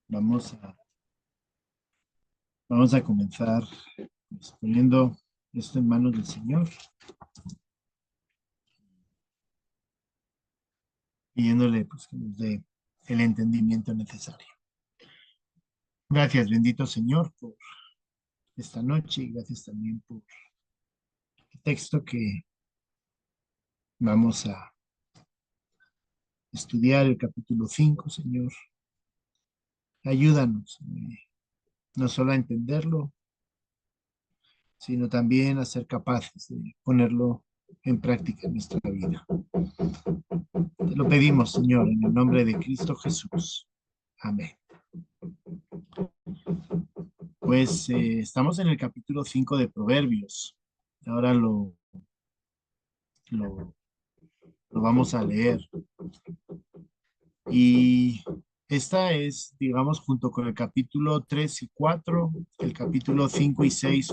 Vamos a, vamos a comenzar pues, poniendo esto en manos del Señor, pidiéndole pues, que nos dé el entendimiento necesario. Gracias, bendito Señor, por esta noche y gracias también por el texto que vamos a estudiar, el capítulo 5, Señor. Ayúdanos no solo a entenderlo, sino también a ser capaces de ponerlo en práctica en nuestra vida. Te lo pedimos, Señor, en el nombre de Cristo Jesús. Amén. Pues estamos en el capítulo 5 de Proverbios. Ahora lo, lo vamos a leer. Y esta es, digamos, junto con el capítulo 3 y 4, el capítulo 5 y 6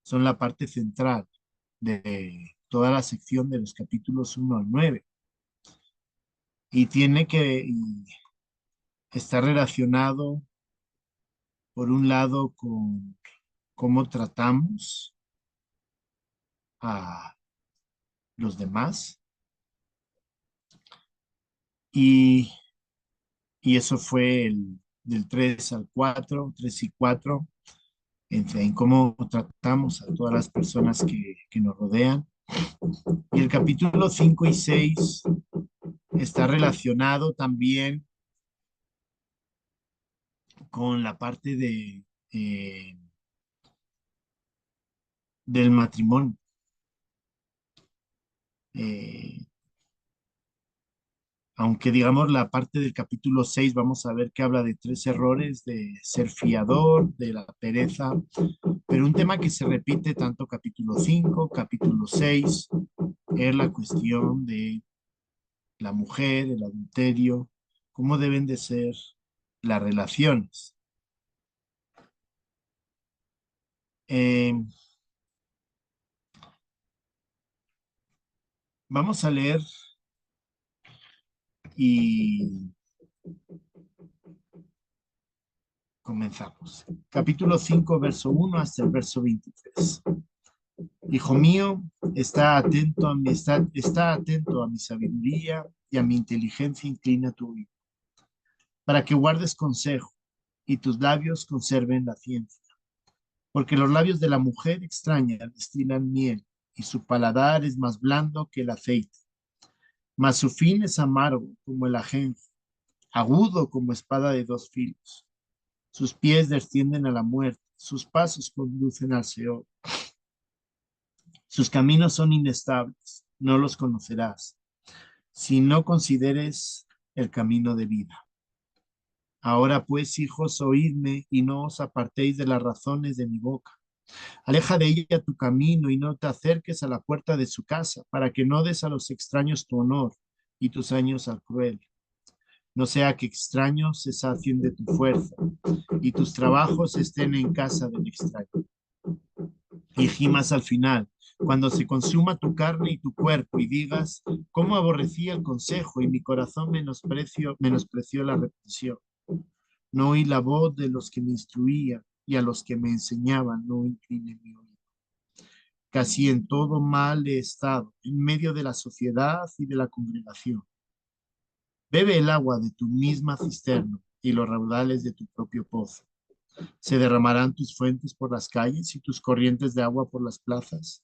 son la parte central de toda la sección de los capítulos 1 al 9. Y está relacionado, por un lado, con cómo tratamos a los demás. Y, y eso fue del 3 al 4, 3 y 4, en cómo tratamos a todas las personas que nos rodean. Y el capítulo 5 y 6 está relacionado también con la parte del matrimonio. Eh, Aunque digamos la parte del capítulo 6 vamos a ver que habla de tres errores, de ser fiador, de la pereza, pero un tema que se repite tanto capítulo 5 capítulo 6 es la cuestión de la mujer, el adulterio, cómo deben de ser las relaciones. Eh, Vamos a leer y comenzamos. Capítulo 5 verso 1 hasta el verso 23. Hijo mío, está atento a mi sabiduría y a mi inteligencia inclina tu oído, para que guardes consejo y tus labios conserven la ciencia. Porque los labios de la mujer extraña destilan miel y su paladar es más blando que el aceite, mas su fin es amargo como el ajenjo, agudo como espada de dos filos. Sus pies descienden a la muerte, sus pasos conducen al Seol. Sus caminos son inestables, no los conocerás, si no consideres el camino de vida. Ahora pues, hijos, oídme y no os apartéis de las razones de mi boca. Aleja de ella tu camino y no te acerques a la puerta de su casa, para que no des a los extraños tu honor y tus años al cruel. No sea que extraños se sacien de tu fuerza y tus trabajos estén en casa del extraño. Y gimas al final, cuando se consuma tu carne y tu cuerpo, y digas, cómo aborrecía el consejo y mi corazón menospreció la reprensión. No oí la voz de los que me instruían y a los que me enseñaban no incliné mi oído. Casi en todo mal he estado, en medio de la sociedad y de la congregación. Bebe el agua de tu misma cisterna y los raudales de tu propio pozo. Se derramarán tus fuentes por las calles y tus corrientes de agua por las plazas.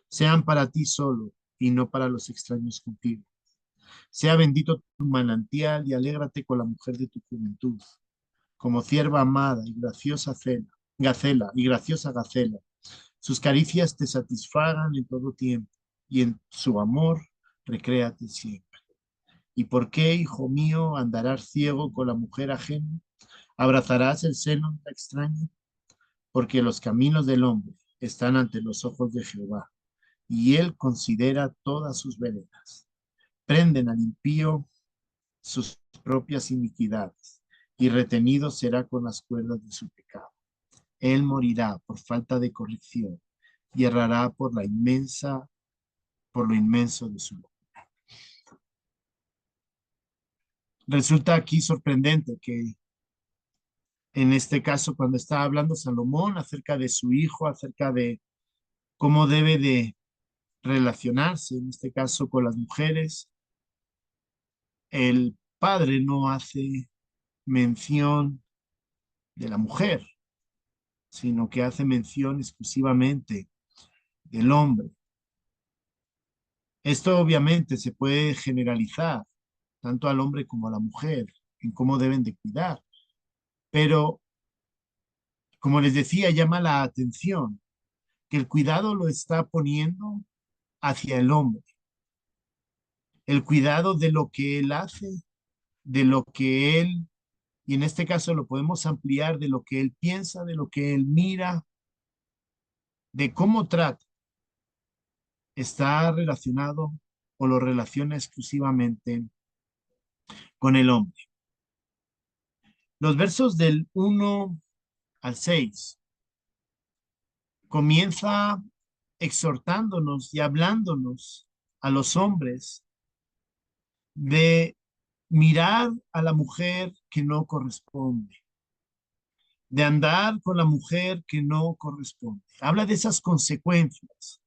Sean para ti solo y no para los extraños contigo. Sea bendito tu manantial y alégrate con la mujer de tu juventud, como cierva amada y graciosa gacela. Sus caricias te satisfagan en todo tiempo y en su amor recréate siempre. ¿Y por qué, hijo mío, andarás ciego con la mujer ajena? ¿Abrazarás el seno de la extraña? Porque los caminos del hombre están ante los ojos de Jehová, y él considera todas sus veredas. Prenden al impío sus propias iniquidades, y retenido será con las cuerdas de su pecado. Él morirá por falta de corrección, y errará por lo inmenso de su locura. Resulta aquí sorprendente que en este caso, cuando está hablando Salomón acerca de su hijo, acerca de cómo debe de relacionarse, en este caso con las mujeres, el padre no hace mención de la mujer, sino que hace mención exclusivamente del hombre. Esto obviamente se puede generalizar tanto al hombre como a la mujer en cómo deben de cuidar, pero como les decía, llama la atención que el cuidado lo está poniendo hacia el hombre, el cuidado de lo que él hace, de lo que él, y en este caso lo podemos ampliar, de lo que él piensa, de lo que él mira, de cómo trata, está relacionado o lo relaciona exclusivamente con el hombre. Los versos del 1 al 6 comienza exhortándonos y hablándonos a los hombres de mirar a la mujer que no corresponde, de andar con la mujer que no corresponde. Habla de esas consecuencias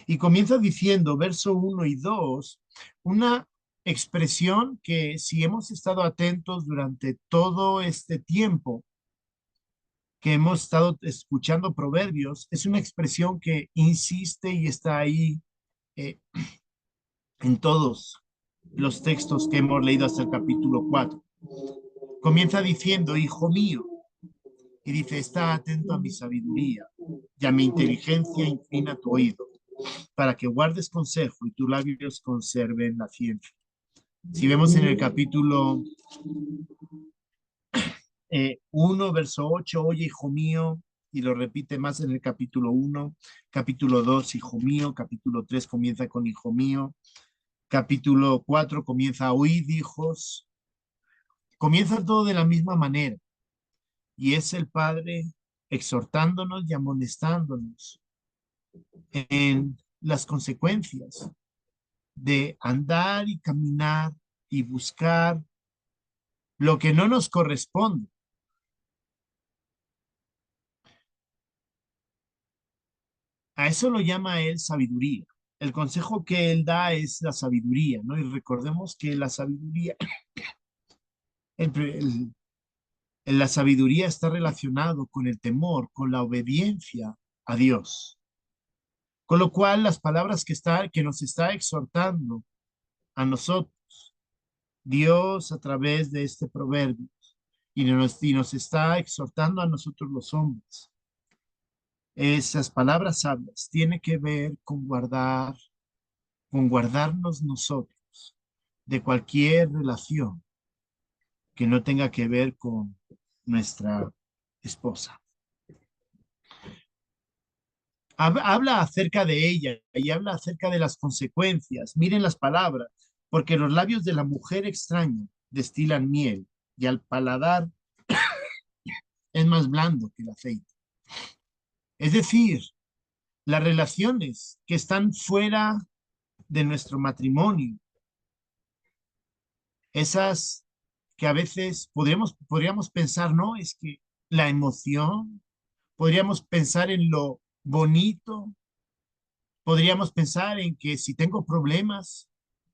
y comienza diciendo, verso 1 y 2, una expresión que si hemos estado atentos durante todo este tiempo que hemos estado escuchando proverbios, es una expresión que insiste y está ahí eh, en todos los textos que hemos leído hasta el capítulo 4. Comienza diciendo, hijo mío, y dice, está atento a mi sabiduría y a mi inteligencia inclina tu oído, para que guardes consejo y tus labios conserven la ciencia. Si vemos en el capítulo 1, verso 8, oye, hijo mío, y lo repite más en el capítulo 1, capítulo 2, hijo mío, capítulo 3 comienza con hijo mío, capítulo 4 comienza oíd, hijos, comienza todo de la misma manera, y es el Padre exhortándonos y amonestándonos en las consecuencias de andar y caminar y buscar lo que no nos corresponde. A eso lo llama él sabiduría. El consejo que él da es la sabiduría, ¿no? Y recordemos que la sabiduría, el- la sabiduría está relacionado con el temor, con la obediencia a Dios. Con lo cual, las palabras que nos está exhortando a nosotros, Dios a través de este proverbio, y nos está exhortando a nosotros los hombres. Esas palabras sabias tienen que ver con guardarnos nosotros de cualquier relación que no tenga que ver con nuestra esposa. Habla acerca de ella y habla acerca de las consecuencias. Miren las palabras, porque los labios de la mujer extraña destilan miel y al paladar es más blando que el aceite. Es decir, las relaciones que están fuera de nuestro matrimonio, esas que a veces podríamos pensar, no, es que la emoción, podríamos pensar en lo bonito, podríamos pensar en que si tengo problemas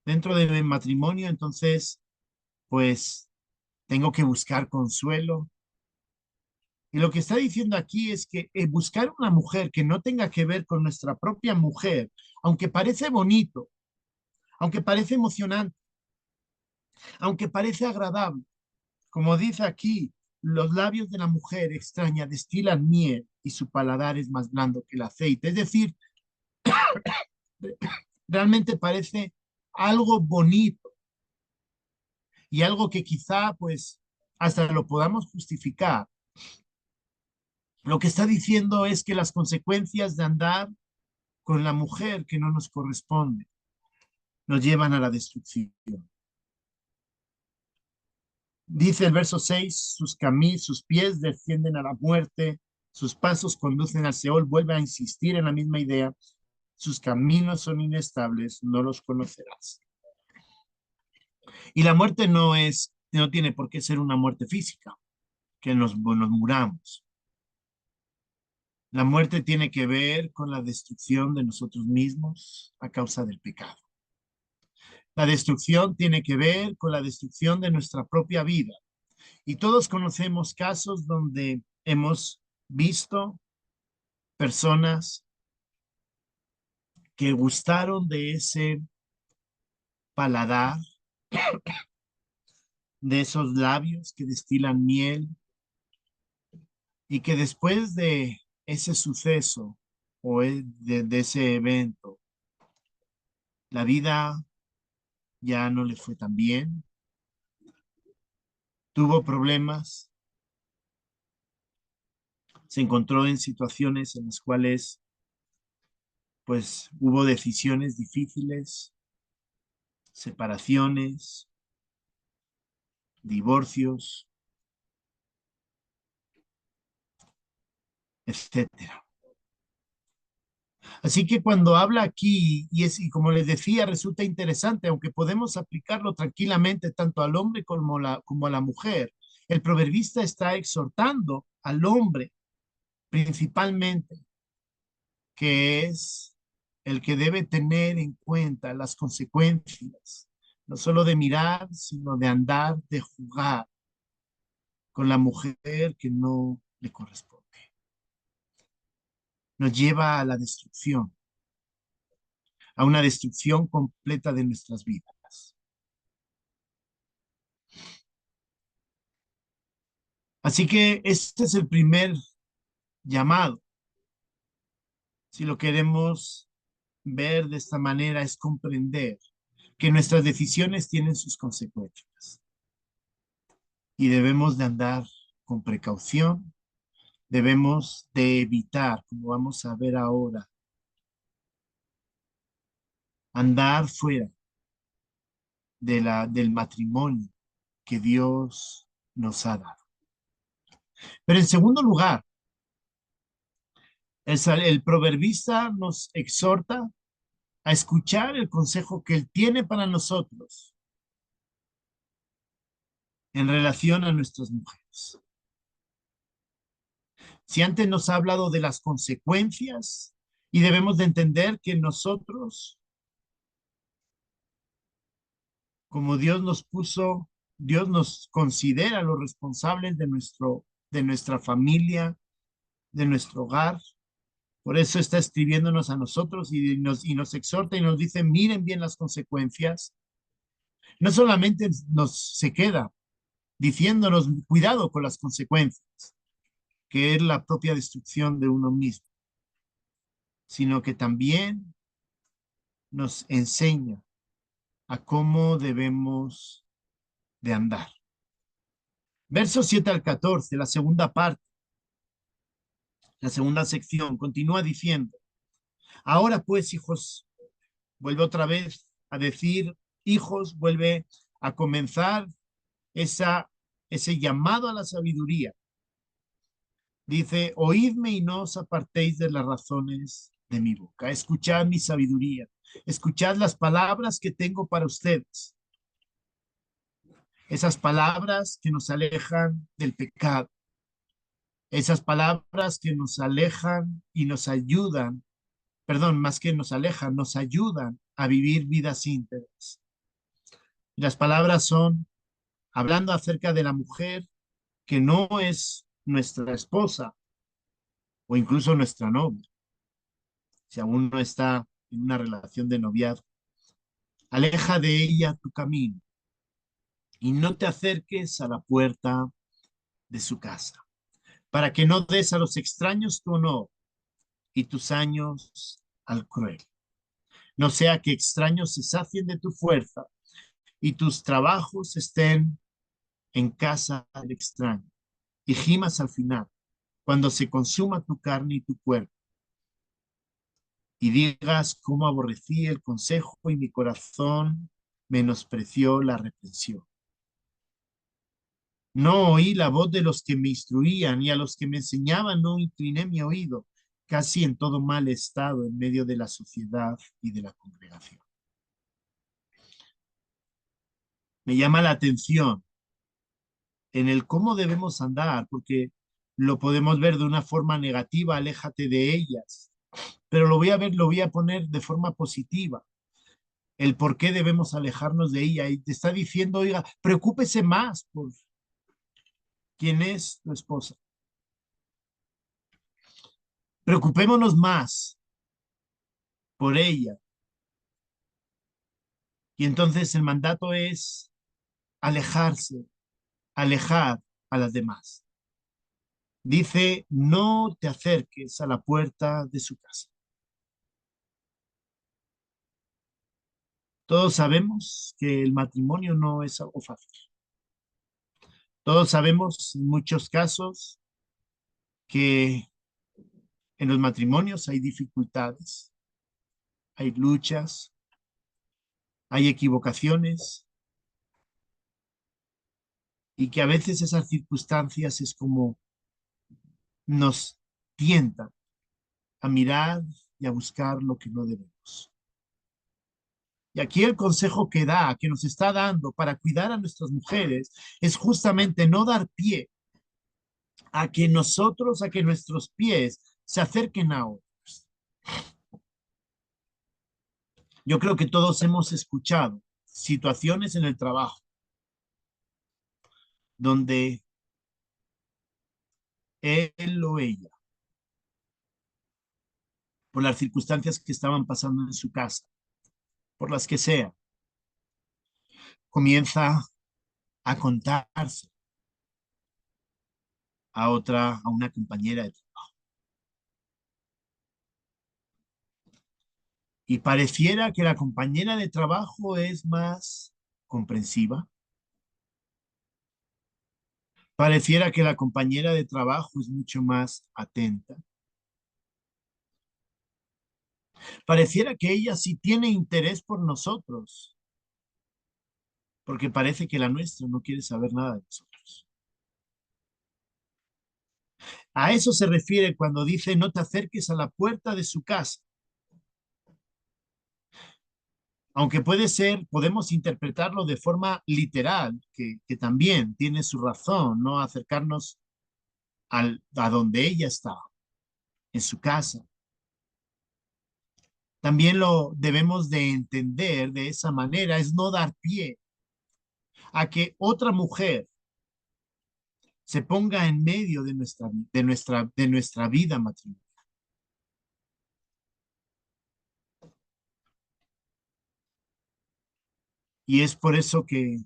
dentro de mi matrimonio, entonces, pues, tengo que buscar consuelo. Y lo que está diciendo aquí es que buscar una mujer que no tenga que ver con nuestra propia mujer, aunque parece bonito, aunque parece emocionante, aunque parece agradable, como dice aquí, los labios de la mujer extraña destilan miel y su paladar es más blando que el aceite. Es decir, realmente parece algo bonito y algo que quizá pues hasta lo podamos justificar. Lo que está diciendo es que las consecuencias de andar con la mujer que no nos corresponde nos llevan a la destrucción. Dice el verso 6, sus pies descienden a la muerte, sus pasos conducen al Seol, vuelve a insistir en la misma idea, sus caminos son inestables, no los conocerás. Y la muerte no tiene por qué ser una muerte física, que nos muramos. La muerte tiene que ver con la destrucción de nosotros mismos a causa del pecado. La destrucción tiene que ver con la destrucción de nuestra propia vida. Y todos conocemos casos donde hemos visto personas que gustaron de ese paladar, de esos labios que destilan miel y que después de ese suceso o de ese evento, la vida ya no le fue tan bien, tuvo problemas, se encontró en situaciones en las cuales pues hubo decisiones difíciles, separaciones, divorcios, etcétera. Así que cuando habla aquí, y como les decía, resulta interesante, aunque podemos aplicarlo tranquilamente tanto al hombre como a la mujer, el proverbista está exhortando al hombre principalmente, que es el que debe tener en cuenta las consecuencias, no solo de mirar, sino de andar, de jugar con la mujer que no le corresponde. Nos lleva a la destrucción, a una destrucción completa de nuestras vidas. Así que este es el primer llamado. Si lo queremos ver de esta manera, es comprender que nuestras decisiones tienen sus consecuencias y debemos de andar con precaución, debemos de evitar, como vamos a ver ahora, andar fuera del matrimonio que Dios nos ha dado. Pero en segundo lugar, el proverbista nos exhorta a escuchar el consejo que Él tiene para nosotros en relación a nuestras mujeres. Si antes nos ha hablado de las consecuencias y debemos de entender que nosotros, como Dios nos puso, Dios nos considera los responsables de nuestra familia, de nuestro hogar. Por eso está escribiéndonos a nosotros y nos exhorta y nos dice, miren bien las consecuencias. No solamente se queda diciéndonos, cuidado con las consecuencias, que es la propia destrucción de uno mismo, sino que también nos enseña a cómo debemos de andar. Versos 7 al 14, la segunda parte, la segunda sección, continúa diciendo, ahora pues, hijos, vuelve otra vez a decir, hijos, vuelve a comenzar ese llamado a la sabiduría. Dice, oídme y no os apartéis de las razones de mi boca. Escuchad mi sabiduría. Escuchad las palabras que tengo para ustedes. Esas palabras que nos alejan del pecado. Esas palabras que nos alejan y nos ayudan, perdón, más que nos alejan, nos ayudan a vivir vidas íntegras. Y las palabras son hablando acerca de la mujer que no es nuestra esposa o incluso nuestra novia, si aún no está en una relación de noviazgo. Aleja de ella tu camino y no te acerques a la puerta de su casa, para que no des a los extraños tu honor y tus años al cruel. No sea que extraños se sacien de tu fuerza y tus trabajos estén en casa del extraño y gimas al final, cuando se consuma tu carne y tu cuerpo, y digas cómo aborrecí el consejo y mi corazón menospreció la reprensión. No oí la voz de los que me instruían y a los que me enseñaban no incliné mi oído, casi en todo mal estado en medio de la sociedad y de la congregación. Me llama la atención en el cómo debemos andar, porque lo podemos ver de una forma negativa, aléjate de ellas, pero lo voy a poner de forma positiva, el por qué debemos alejarnos de ella. Y te está diciendo, oiga, preocúpese más por quién es tu esposa. Preocupémonos más por ella. Y entonces el mandato es alejarse, alejar a las demás. Dice, no te acerques a la puerta de su casa. Todos sabemos que el matrimonio no es algo fácil. Todos sabemos en muchos casos que en los matrimonios hay dificultades, hay luchas, hay equivocaciones y que a veces esas circunstancias es como nos tientan a mirar y a buscar lo que no debemos. Y aquí el consejo que da, que nos está dando para cuidar a nuestras mujeres, es justamente no dar pie a que nuestros pies se acerquen a otros. Yo creo que todos hemos escuchado situaciones en el trabajo donde él o ella, por las circunstancias que estaban pasando en su casa, por las que sea, comienza a contarse a una compañera de trabajo. Y pareciera que la compañera de trabajo es más comprensiva. Pareciera que la compañera de trabajo es mucho más atenta. Pareciera que ella sí tiene interés por nosotros, porque parece que la nuestra no quiere saber nada de nosotros. A eso se refiere cuando dice no te acerques a la puerta de su casa. Aunque puede ser, podemos interpretarlo de forma literal, que también tiene su razón, no acercarnos a donde ella estaba, en su casa. También lo debemos de entender de esa manera, es no dar pie a que otra mujer se ponga en medio de nuestra vida matrimonial. Y es por eso que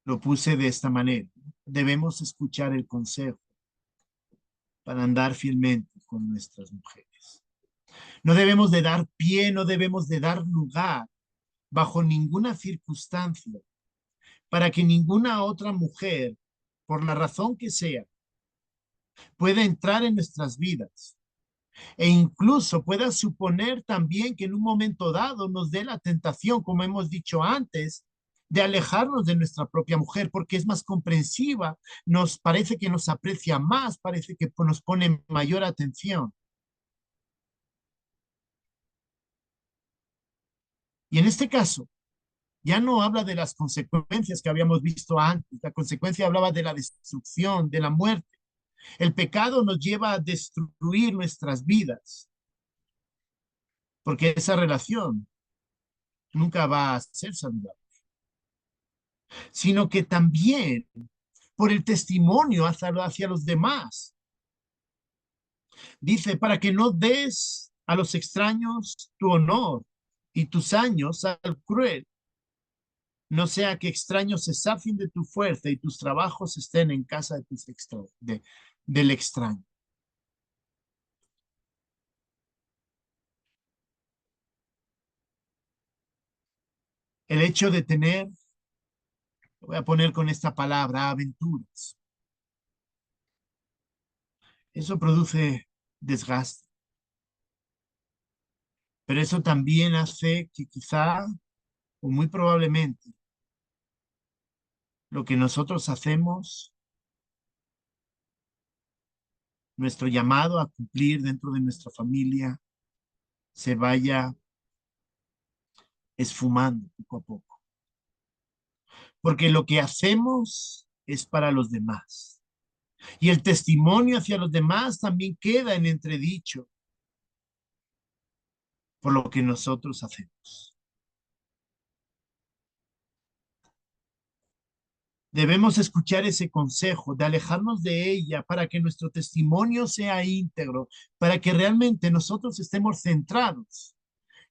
lo puse de esta manera. Debemos escuchar el consejo para andar fielmente con nuestras mujeres. No debemos de dar pie, no debemos de dar lugar bajo ninguna circunstancia para que ninguna otra mujer, por la razón que sea, pueda entrar en nuestras vidas e incluso pueda suponer también que en un momento dado nos dé la tentación, como hemos dicho antes, de alejarnos de nuestra propia mujer porque es más comprensiva, nos parece que nos aprecia más, parece que nos pone mayor atención. Y en este caso, ya no habla de las consecuencias que habíamos visto antes, la consecuencia hablaba de la destrucción, de la muerte. El pecado nos lleva a destruir nuestras vidas, porque esa relación nunca va a ser saludable, sino que también por el testimonio hacia los demás. Dice, para que no des a los extraños tu honor y tus años al cruel, no sea que extraños se safien de tu fuerza y tus trabajos estén en casa del extraño. El hecho de tener, lo voy a poner con esta palabra, aventuras, eso produce desgaste, pero eso también hace que quizá o muy probablemente lo que nosotros hacemos, nuestro llamado a cumplir dentro de nuestra familia, se vaya esfumando poco a poco. porque lo que hacemos es para los demás. Y el testimonio hacia los demás también queda en entredicho por lo que nosotros hacemos. Debemos escuchar ese consejo de alejarnos de ella para que nuestro testimonio sea íntegro, para que realmente nosotros estemos centrados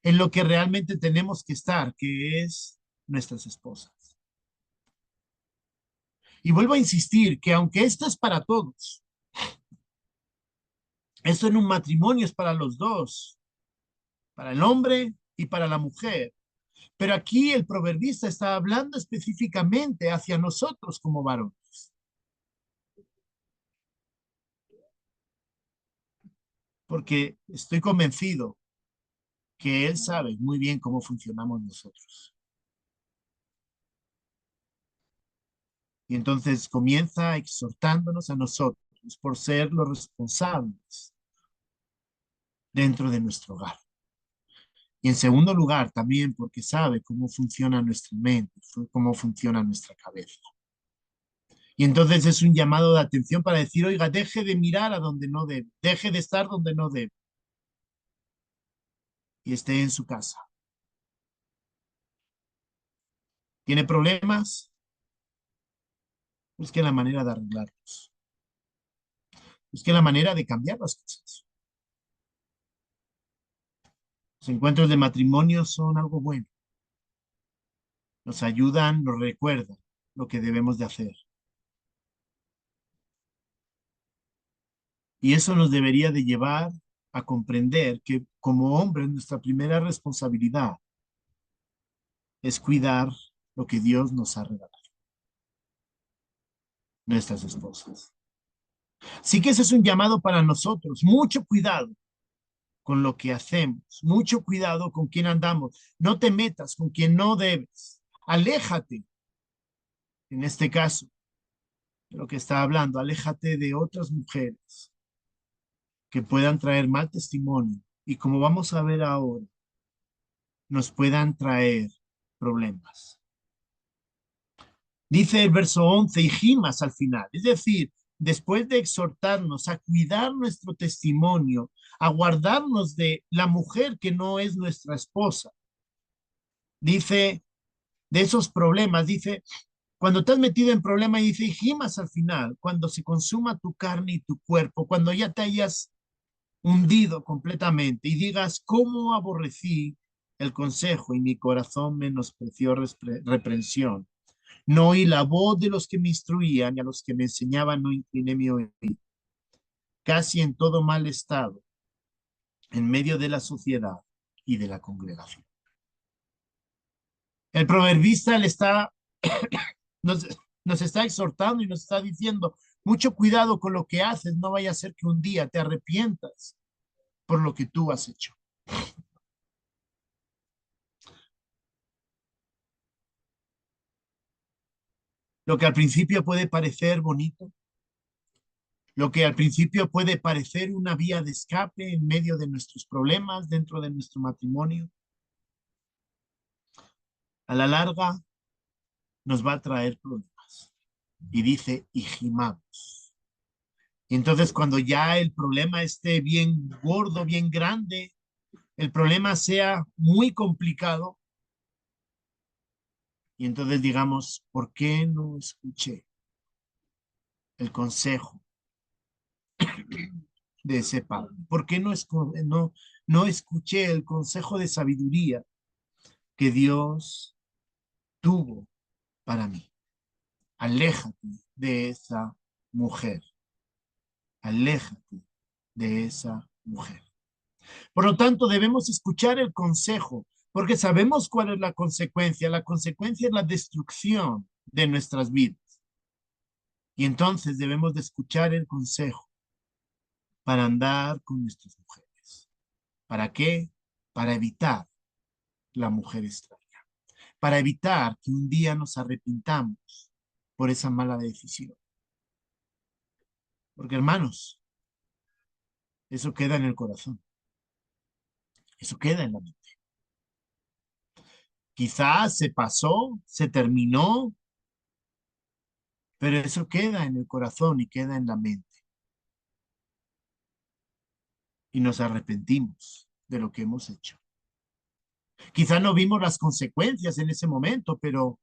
en lo que realmente tenemos que estar, que es nuestras esposas. Y vuelvo a insistir que aunque esto es para todos, esto en un matrimonio es para los dos, para el hombre y para la mujer. Pero aquí el proverbista está hablando específicamente hacia nosotros como varones, porque estoy convencido que él sabe muy bien cómo funcionamos nosotros. Y entonces comienza exhortándonos a nosotros por ser los responsables dentro de nuestro hogar. Y en segundo lugar, también porque sabe cómo funciona nuestra mente, cómo funciona nuestra cabeza. Y entonces es un llamado de atención para decir, oiga, deje de mirar a donde no debe, deje de estar donde no debe y esté en su casa. ¿Tiene problemas? Busque la manera de arreglarlos. Busque la manera de cambiar las cosas. Los encuentros de matrimonio son algo bueno. Nos ayudan, nos recuerdan lo que debemos de hacer. Y eso nos debería de llevar a comprender que como hombres nuestra primera responsabilidad es cuidar lo que Dios nos ha regalado, nuestras esposas. Así que ese es un llamado para nosotros. Mucho cuidado con lo que hacemos, mucho cuidado con quién andamos. No te metas con quien no debes. Aléjate, en este caso, de lo que está hablando, aléjate de otras mujeres que puedan traer mal testimonio y como vamos a ver ahora, nos puedan traer problemas. Dice el verso 11 y gimas al final, es decir, después de exhortarnos a cuidar nuestro testimonio, a guardarnos de la mujer que no es nuestra esposa, dice de esos problemas, dice, cuando te has metido en problemas, dice, y gimas al final, cuando se consuma tu carne y tu cuerpo, cuando ya te hayas hundido completamente y digas, ¿cómo aborrecí el consejo y mi corazón menospreció reprensión? No oí la voz de los que me instruían y a los que me enseñaban no incliné mi oído. Casi en todo mal estado, en medio de la sociedad y de la congregación. El proverbista le está, nos, nos está exhortando y nos está diciendo, mucho cuidado con lo que haces, no vaya a ser que un día te arrepientas por lo que tú has hecho. Lo que al principio puede parecer bonito, lo que al principio puede parecer una vía de escape en medio de nuestros problemas dentro de nuestro matrimonio, a la larga nos va a traer problemas. Y dice, y gimamos. Y entonces cuando ya el problema esté bien gordo, bien grande, el problema sea muy complicado, y entonces digamos, ¿por qué no escuché el consejo de ese padre? ¿Por qué no escuché el consejo de sabiduría que Dios tuvo para mí? Aléjate de esa mujer. Aléjate de esa mujer. Por lo tanto, debemos escuchar el consejo, porque sabemos cuál es la consecuencia. La consecuencia es la destrucción de nuestras vidas. Y entonces debemos de escuchar el consejo para andar con nuestras mujeres. ¿Para qué? Para evitar la mujer extraña. Para evitar que un día nos arrepintamos por esa mala decisión. Porque hermanos, eso queda en el corazón. Eso queda en la mente. Quizás se pasó, se terminó, Pero eso queda en el corazón y queda en la mente. Y nos arrepentimos de lo que hemos hecho. Quizá no vimos las consecuencias en ese momento, pero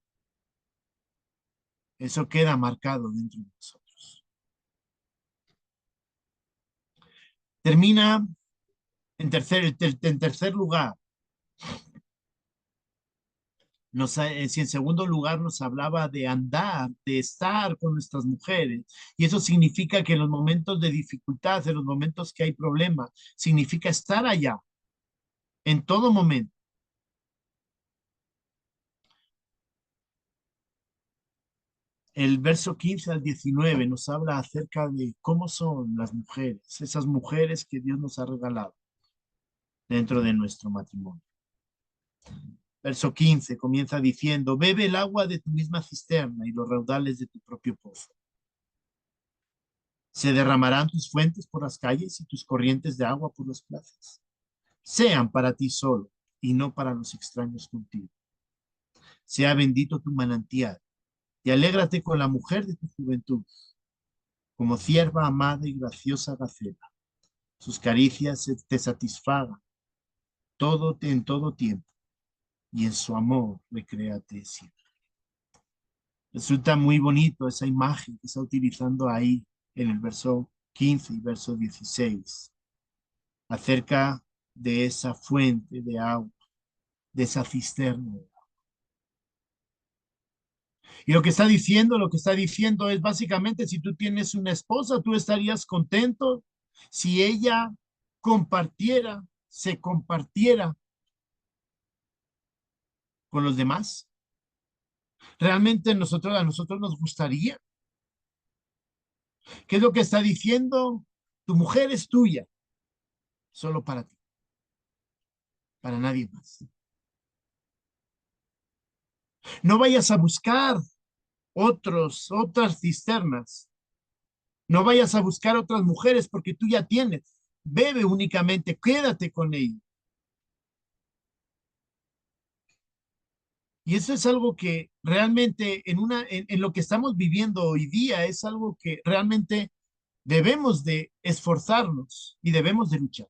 eso queda marcado dentro de nosotros. Termina en tercer lugar. Si en segundo lugar nos hablaba de andar, de estar con nuestras mujeres, y eso significa que en los momentos de dificultad, en los momentos que hay problemas, significa estar allá, en todo momento. El verso 15 al 19 nos habla acerca de cómo son las mujeres, esas mujeres que Dios nos ha regalado dentro de nuestro matrimonio. Verso 15 comienza diciendo, bebe el agua de tu misma cisterna y los raudales de tu propio pozo. Se derramarán tus fuentes por las calles y tus corrientes de agua por las plazas. Sean para ti solo y no para los extraños contigo. Sea bendito tu manantial y alégrate con la mujer de tu juventud, como cierva amada y graciosa gacela. Sus caricias te satisfagan en todo tiempo y en su amor recréate siempre. Resulta muy bonito esa imagen que está utilizando ahí en el verso 15 y verso 16 acerca de esa fuente de agua, de esa cisterna. Y lo que está diciendo es básicamente si tú tienes una esposa, tú estarías contento si ella compartiera, se compartiera con los demás. Realmente a nosotros nos gustaría. ¿Qué es lo que está diciendo? Tu mujer es tuya, solo para ti, para nadie más. No vayas a buscar otras cisternas. No vayas a buscar otras mujeres porque tú ya tienes. Bebe únicamente, quédate con ella. Y eso es algo que realmente en lo que estamos viviendo hoy día es algo que realmente debemos de esforzarnos y debemos de luchar.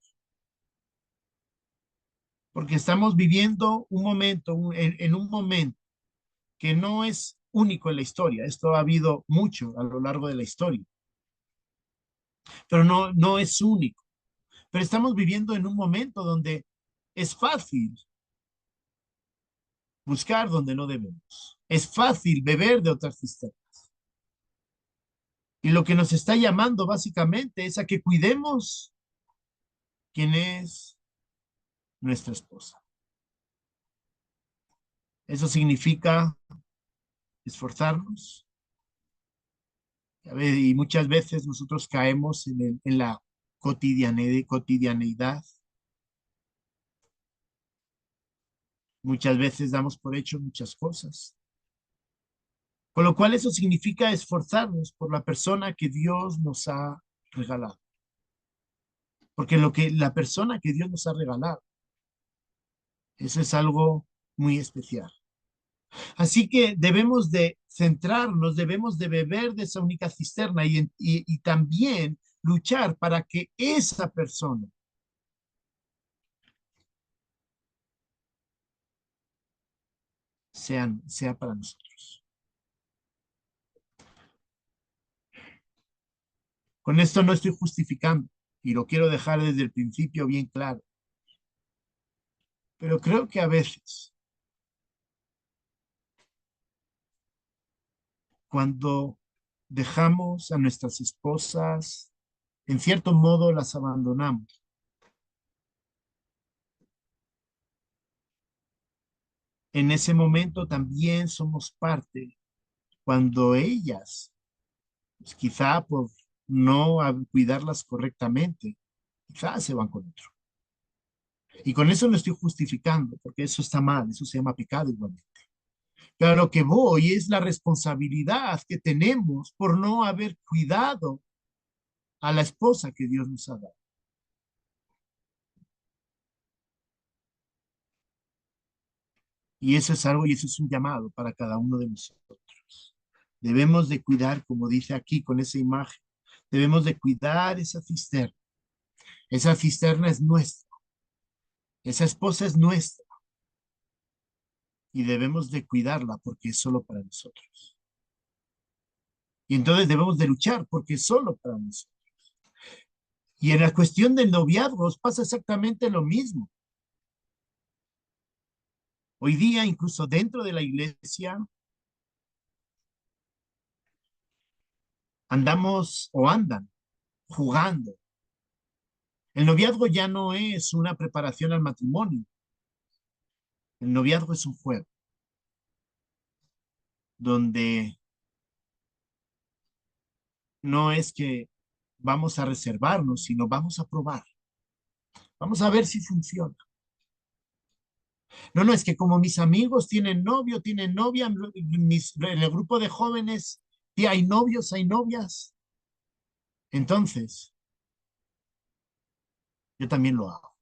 Porque estamos viviendo un momento, en un momento que no es único en la historia. Esto ha habido mucho a lo largo de la historia, pero no es único. Pero estamos viviendo en un momento donde es fácil buscar donde no debemos. Es fácil beber de otras cisternas. Y lo que nos está llamando básicamente es a que cuidemos quién es nuestra esposa. Eso significa esforzarnos. Y muchas veces nosotros caemos en la cotidianeidad. Muchas veces damos por hecho muchas cosas. Con lo cual eso significa esforzarnos por la persona que Dios nos ha regalado. Porque la persona que Dios nos ha regalado, eso es algo muy especial. Así que debemos de centrarnos, debemos de beber de esa única cisterna y también luchar para que esa persona sea para nosotros. Con esto no estoy justificando y lo quiero dejar desde el principio bien claro, pero creo que a veces cuando dejamos a nuestras esposas, en cierto modo las abandonamos. En ese momento también somos parte cuando ellas, pues quizá por no cuidarlas correctamente, quizá se van con otro. Y con eso no estoy justificando, porque eso está mal, eso se llama pecado igualmente. Pero a lo que voy es la responsabilidad que tenemos por no haber cuidado a la esposa que Dios nos ha dado. Y eso es algo y eso es un llamado para cada uno de nosotros. Debemos de cuidar, como dice aquí con esa imagen, debemos de cuidar esa cisterna. Esa cisterna es nuestra, esa esposa es nuestra y debemos de cuidarla porque es solo para nosotros. Y entonces debemos de luchar porque es solo para nosotros. Y en la cuestión del noviazgo pasa exactamente lo mismo. Hoy día, incluso dentro de la iglesia, andamos o andan jugando. El noviazgo ya no es una preparación al matrimonio. El noviazgo es un juego donde no es que vamos a reservarnos, sino vamos a probar. Vamos a ver si funciona. No, no, es que como mis amigos tienen novio, tienen novia, en el grupo de jóvenes, y hay novios, hay novias. Entonces, yo también lo hago.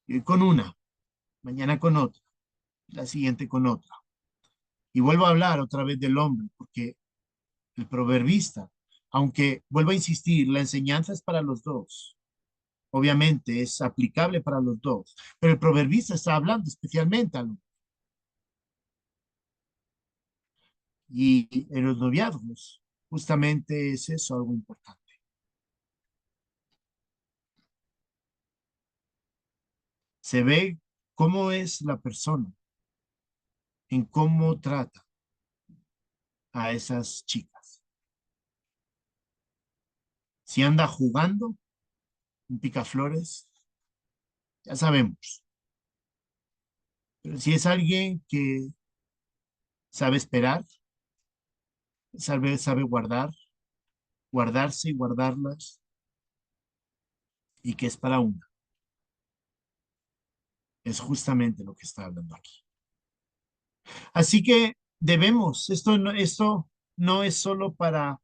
Y con una, mañana con otra, la siguiente con otra. Y vuelvo a hablar otra vez del hombre, porque el proverbista, aunque vuelvo a insistir, la enseñanza es para los dos. Obviamente es aplicable para los dos, pero el proverbista está hablando especialmente a los. Y en los noviazgos, justamente es eso algo importante. Se ve cómo es la persona, en cómo trata a esas chicas. Si anda jugando, un picaflores, ya sabemos. Pero si es alguien que sabe esperar, sabe guardar, guardarse y guardarlas, y que es para una, es justamente lo que está hablando aquí. Así que debemos, esto no es solo para,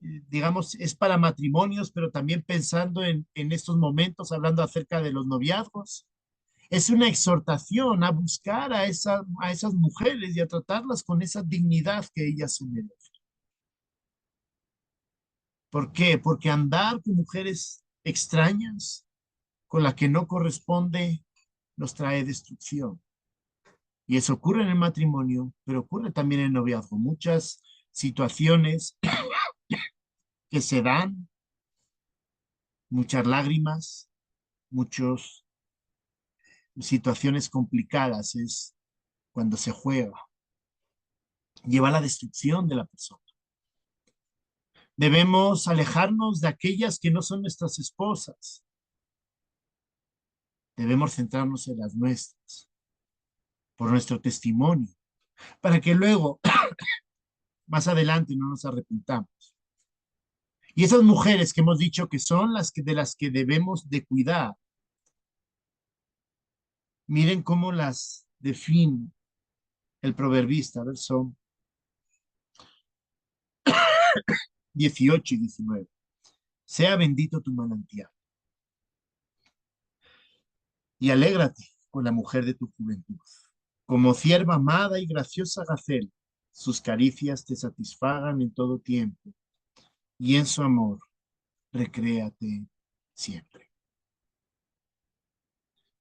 digamos, es para matrimonios, pero también pensando en estos momentos, hablando acerca de los noviazgos. Es una exhortación a buscar a esas mujeres y a tratarlas con esa dignidad que ellas se merecen. ¿Por qué? Porque andar con mujeres extrañas, con las que no corresponde, nos trae destrucción. Y eso ocurre en el matrimonio, pero ocurre también en el noviazgo. Muchas situaciones que se dan, muchas lágrimas, muchas situaciones complicadas es cuando se juega, lleva a la destrucción de la persona. Debemos alejarnos de aquellas que no son nuestras esposas. Debemos centrarnos en las nuestras, por nuestro testimonio, para que luego, más adelante, no nos arrepintamos. Y esas mujeres que hemos dicho que son de las que debemos de cuidar, miren cómo las define el proverbista, verso 18 y 19. Sea bendito tu manantial y alégrate con la mujer de tu juventud. Como cierva amada y graciosa gacela, sus caricias te satisfagan en todo tiempo y en su amor recréate siempre.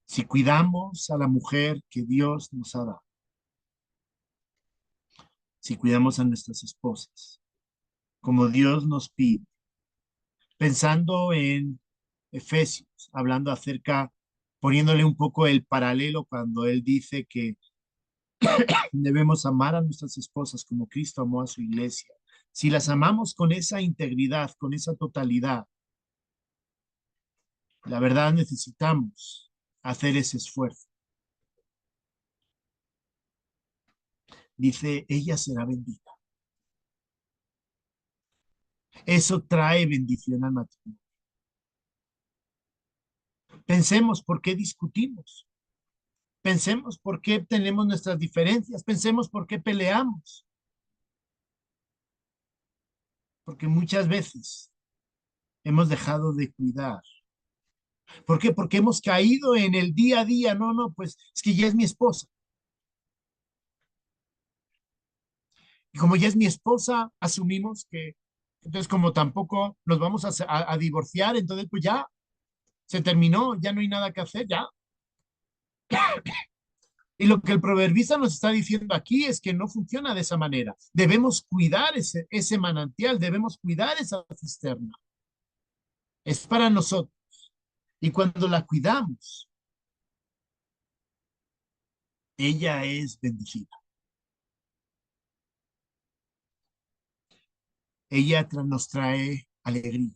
Si cuidamos a la mujer que Dios nos ha dado, si cuidamos a nuestras esposas, como Dios nos pide, pensando en Efesios, hablando acerca, poniéndole un poco el paralelo cuando él dice que debemos amar a nuestras esposas como Cristo amó a su iglesia. Si las amamos con esa integridad, con esa totalidad, la verdad necesitamos hacer ese esfuerzo. Dice, ella será bendita. Eso trae bendición al matrimonio. Pensemos por qué discutimos. Pensemos por qué tenemos nuestras diferencias. Pensemos por qué peleamos. Porque muchas veces hemos dejado de cuidar. ¿Por qué? Porque hemos caído en el día a día. No, no, pues es que ya es mi esposa. Y como ya es mi esposa, asumimos que, entonces como tampoco nos vamos a divorciar, entonces pues ya se terminó, ya no hay nada que hacer, ya. Y lo que el proverbista nos está diciendo aquí es que no funciona de esa manera. Debemos cuidar ese manantial, debemos cuidar esa cisterna. Es para nosotros. Y cuando la cuidamos, ella es bendecida. Ella nos trae alegría.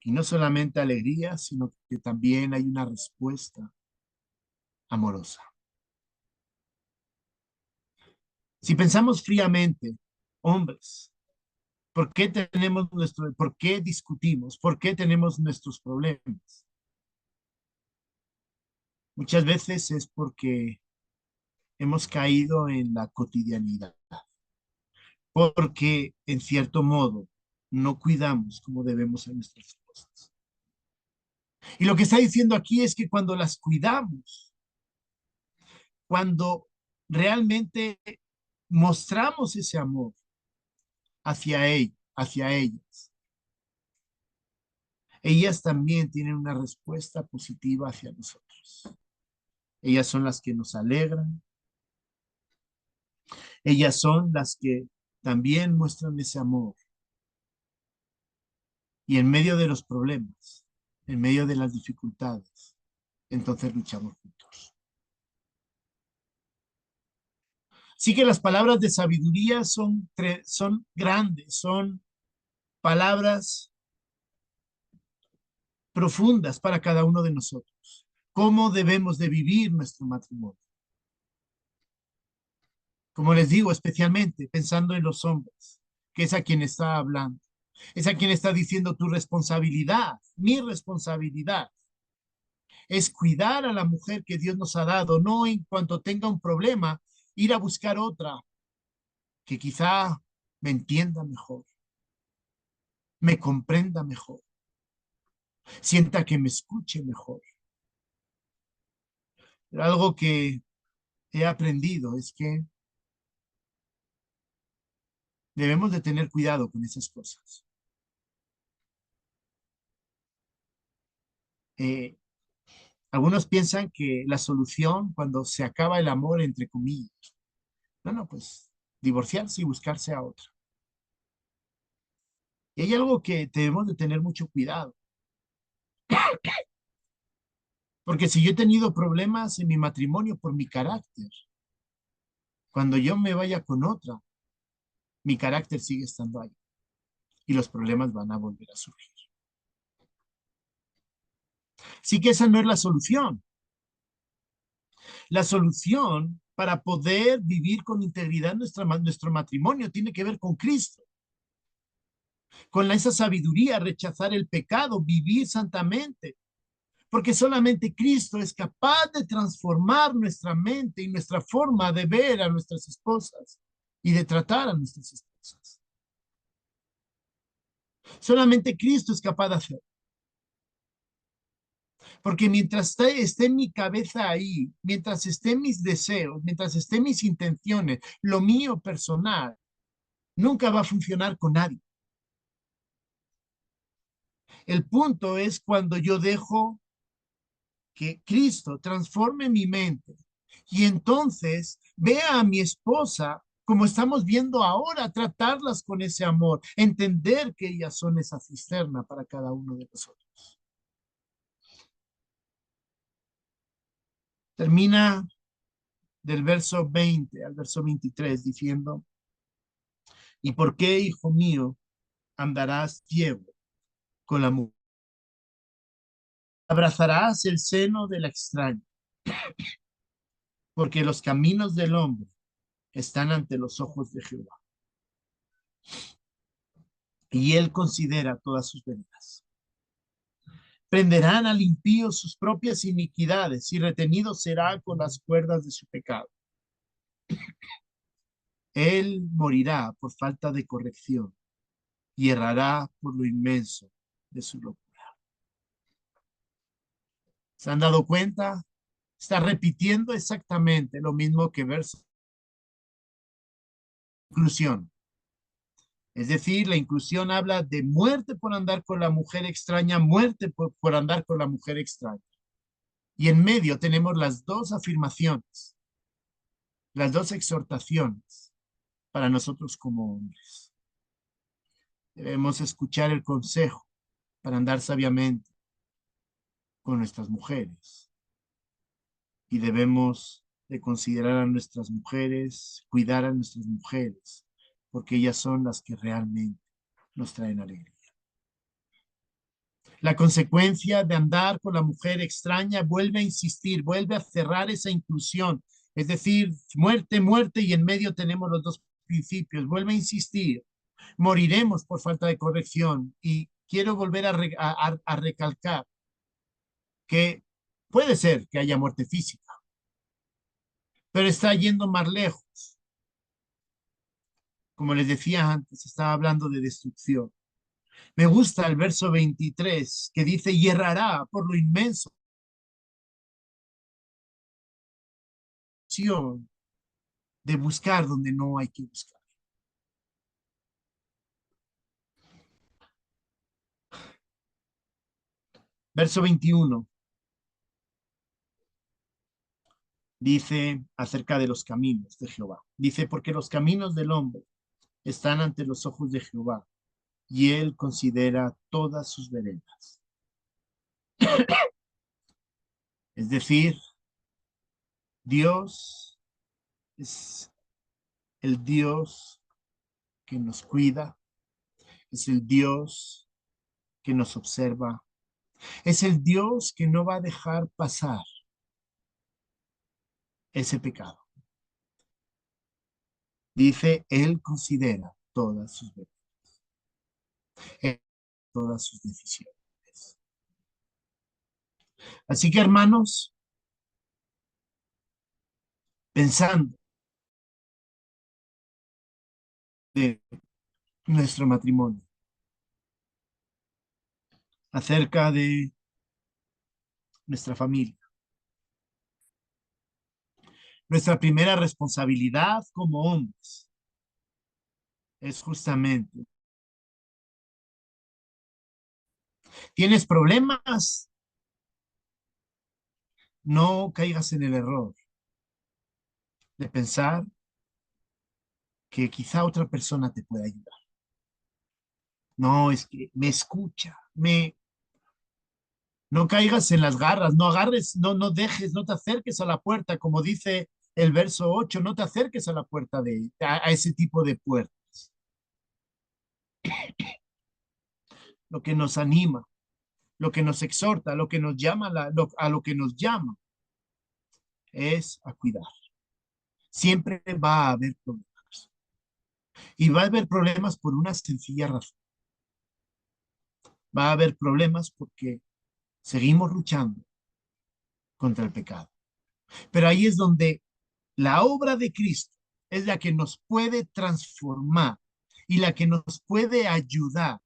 Y no solamente alegría, sino que también hay una respuesta amorosa. Si pensamos fríamente, hombres, ¿por qué discutimos? ¿Por qué tenemos nuestros problemas? Muchas veces es porque hemos caído en la cotidianidad, porque en cierto modo no cuidamos como debemos a nuestras esposas. Y lo que está diciendo aquí es que cuando las cuidamos, cuando realmente mostramos ese amor hacia ellas, ellas también tienen una respuesta positiva hacia nosotros. Ellas son las que nos alegran, ellas son las que también muestran ese amor. Y en medio de los problemas, en medio de las dificultades, entonces luchamos juntos. Sí que las palabras de sabiduría son grandes, son palabras profundas para cada uno de nosotros. ¿Cómo debemos de vivir nuestro matrimonio? Como les digo, especialmente pensando en los hombres, que es a quien está hablando. Es a quien está diciendo tu responsabilidad, mi responsabilidad es cuidar a la mujer que Dios nos ha dado, no en cuanto tenga un problema, ir a buscar otra que quizá me entienda mejor, me comprenda mejor, sienta que me escuche mejor. Pero algo que he aprendido es que debemos de tener cuidado con esas cosas. Eh, Algunos piensan que la solución cuando se acaba el amor, entre comillas, no, pues divorciarse y buscarse a otra. Y hay algo que debemos de tener mucho cuidado, porque si yo he tenido problemas en mi matrimonio por mi carácter, cuando yo me vaya con otra, mi carácter sigue estando ahí y los problemas van a volver a surgir. Sí que esa no es la solución. La solución para poder vivir con integridad nuestro matrimonio tiene que ver con Cristo, con esa sabiduría, rechazar el pecado, vivir santamente, porque solamente Cristo es capaz de transformar nuestra mente y nuestra forma de ver a nuestras esposas y de tratar a nuestras esposas. Solamente Cristo es capaz de hacerlo. Porque mientras esté en mi cabeza ahí, mientras estén mis deseos, mientras estén mis intenciones, lo mío personal, nunca va a funcionar con nadie. El punto es cuando yo dejo que Cristo transforme mi mente y entonces vea a mi esposa como estamos viendo ahora, tratarlas con ese amor, entender que ellas son esa cisterna para cada uno de nosotros. Termina del verso 20 al verso 23 diciendo, ¿y por qué, hijo mío, andarás ciego con la mujer? Abrazarás el seno de la extraña, porque los caminos del hombre están ante los ojos de Jehová, y él considera todas sus veredas. Prenderán al impío sus propias iniquidades, y retenido será con las cuerdas de su pecado. Él morirá por falta de corrección, y errará por lo inmenso de su locura. ¿Se han dado cuenta? Está repitiendo exactamente lo mismo que verso inclusión. Es decir, la inclusión habla de muerte por andar con la mujer extraña, muerte por andar con la mujer extraña. Y en medio tenemos las dos afirmaciones, las dos exhortaciones para nosotros como hombres. Debemos escuchar el consejo para andar sabiamente con nuestras mujeres. Y debemos de considerar a nuestras mujeres, cuidar a nuestras mujeres, porque ellas son las que realmente nos traen alegría. La consecuencia de andar con la mujer extraña vuelve a insistir, vuelve a cerrar esa inclusión. Es decir, muerte, muerte, y en medio tenemos los dos principios. Vuelve a insistir. Moriremos por falta de corrección. Y quiero volver a recalcar que puede ser que haya muerte física, pero está yendo más lejos. Como les decía antes, estaba hablando de destrucción. Me gusta el verso 23 que dice, y errará por lo inmenso de buscar donde no hay que buscar. Verso 21 dice acerca de los caminos de Jehová. Dice, porque los caminos del hombre están ante los ojos de Jehová y él considera todas sus veredas. Es decir, Dios es el Dios que nos cuida, es el Dios que nos observa, es el Dios que no va a dejar pasar ese pecado. Dice, él considera todas sus veredas, todas sus decisiones. Así que, hermanos, pensando de nuestro matrimonio, acerca de nuestra familia, nuestra primera responsabilidad como hombres es justamente, ¿tienes problemas? No caigas en el error de pensar que quizá otra persona te pueda ayudar. No, es que me escucha, no caigas en las garras, no agarres, no dejes, no te acerques a la puerta, como dice el verso 8, no te acerques a la puerta a ese tipo de puertas. Lo que nos anima, lo que nos exhorta, lo que nos llama, a lo que nos llama es a cuidar. Siempre va a haber problemas. Y va a haber problemas por una sencilla razón. Va a haber problemas porque seguimos luchando contra el pecado. Pero ahí es donde la obra de Cristo es la que nos puede transformar y la que nos puede ayudar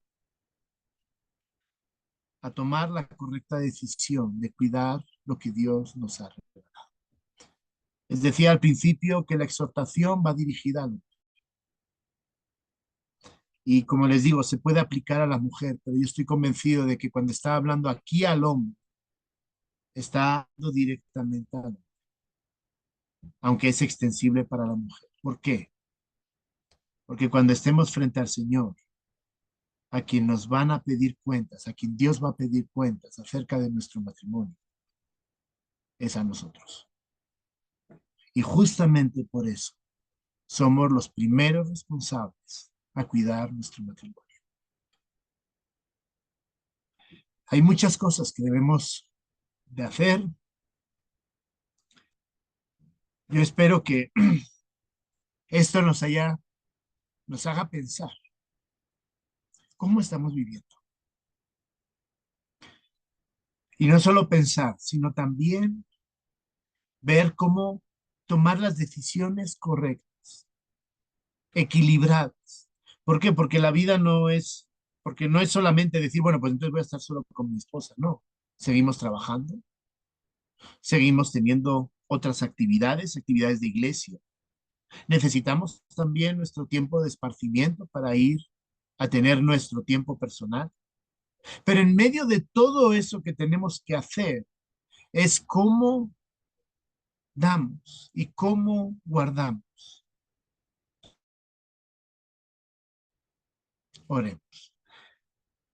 a tomar la correcta decisión de cuidar lo que Dios nos ha regalado. Les decía al principio que la exhortación va dirigida al hombre. Y como les digo, se puede aplicar a la mujer, pero yo estoy convencido de que cuando está hablando aquí al hombre, está hablando directamente al hombre, aunque es extensible para la mujer. ¿Por qué? Porque cuando estemos frente al Señor, a quien nos van a pedir cuentas, a quien Dios va a pedir cuentas acerca de nuestro matrimonio, es a nosotros. Y justamente por eso somos los primeros responsables a cuidar nuestro matrimonio. Hay muchas cosas que debemos de hacer. Yo espero que esto nos haga pensar cómo estamos viviendo. Y no solo pensar, sino también ver cómo tomar las decisiones correctas, equilibradas. ¿Por qué? Porque no es solamente decir, bueno, pues entonces voy a estar solo con mi esposa. No, seguimos trabajando, seguimos teniendo otras actividades, actividades de iglesia, Necesitamos también nuestro tiempo de esparcimiento para ir a tener nuestro tiempo personal. Pero en medio de todo eso que tenemos que hacer es cómo damos y cómo guardamos. Oremos.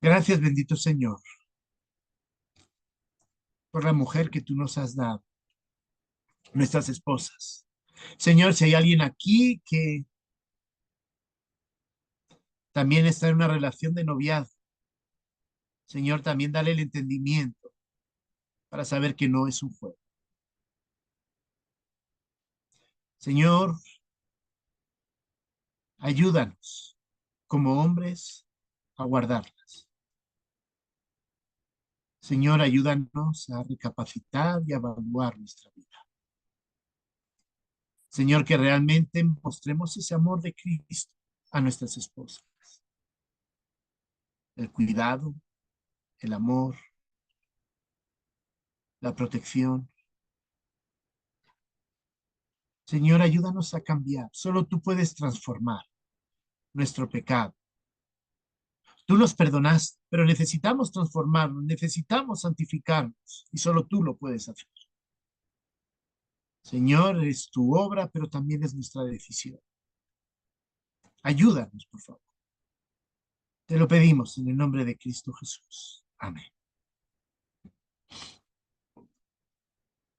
Gracias, bendito Señor, por la mujer que tú nos has dado, nuestras esposas. Señor, si hay alguien aquí que también está en una relación de noviazgo, Señor, también dale el entendimiento para saber que no es un juego. Señor, ayúdanos como hombres a guardarlas. Señor, ayúdanos a recapacitar y a evaluar nuestra vida. Señor, que realmente mostremos ese amor de Cristo a nuestras esposas. El cuidado, el amor, la protección. Señor, ayúdanos a cambiar. Solo tú puedes transformar nuestro pecado. Tú nos perdonaste, pero necesitamos transformarnos, necesitamos santificarnos y solo tú lo puedes hacer. Señor, es tu obra, pero también es nuestra decisión. Ayúdanos, por favor. Te lo pedimos en el nombre de Cristo Jesús. Amén.